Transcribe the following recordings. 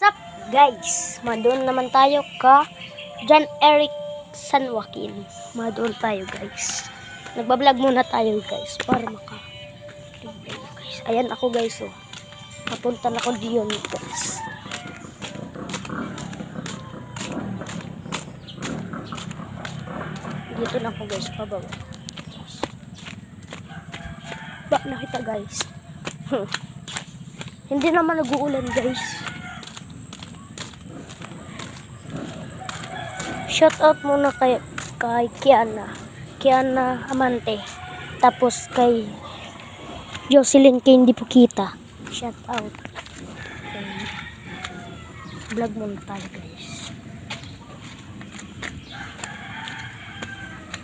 Sup guys, madoon naman tayo ka John Eric San Joaquin. Madoon tayo guys. Nagbablog muna tayo guys para guys. Ayan ako guys oh. Papunta na ako diyon guys. Dito na ako guys, pababa. Ba nakita guys. Hindi naman nag-uulan guys. Shout out muna kay Kiana Amante. Tapos kay Jocelyn kay hindi po kita. Shout out. Vlog muna tayo guys.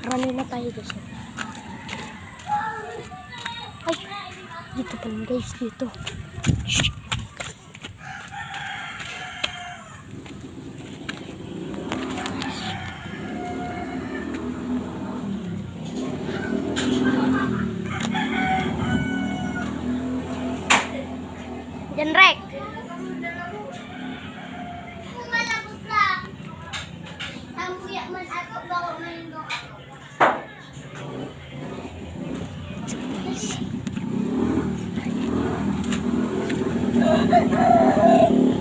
Run na tayo guys. Ay, dito pa lang guys, dito. Shh. Jan Rek.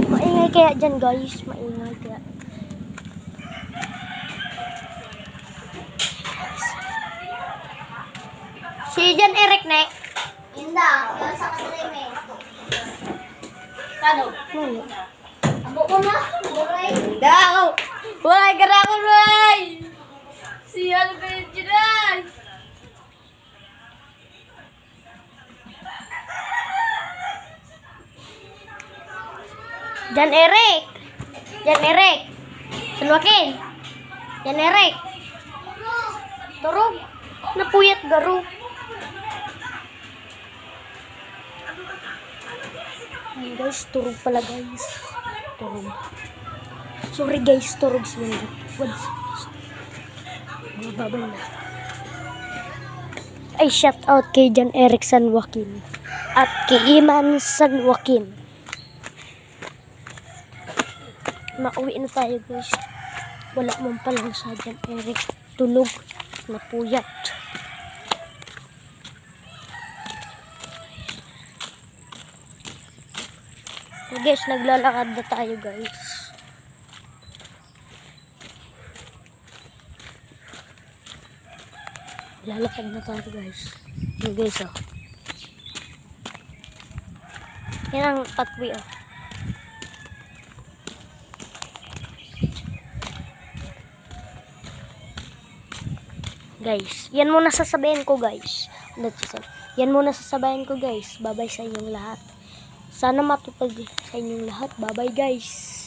Maingay kaya dyan guys, maingay kaya. Si Jan Eric ne? Inda, yan sa katreme. Kano? Muli. Abo ko na, buray. Daw! Walay ka na ako, Ray! Siya ka yun dyan! Jan Eric. Jan Eric. San Joaquin. Jan Eric. Turog. Napuyat garo. Ay guys, turog pala guys. Turog. Sorry guys, turog sila. What's babay na. Ay, shout out kay Jan Eric San Joaquin. At kay Iman San Joaquin. Mauwi na tayo guys. Wala man palang sa Jan Eric. Tulog. Napuyat. Guys, naglalakad na tayo guys. Lalakad na tayo guys. Yung guys oh. Yan ang pathway oh. Guys, yan muna sasabihin ko guys. Yan muna sasabihin ko guys. Bye-bye sa inyong lahat. Sana matupad sa inyong lahat. Bye-bye guys.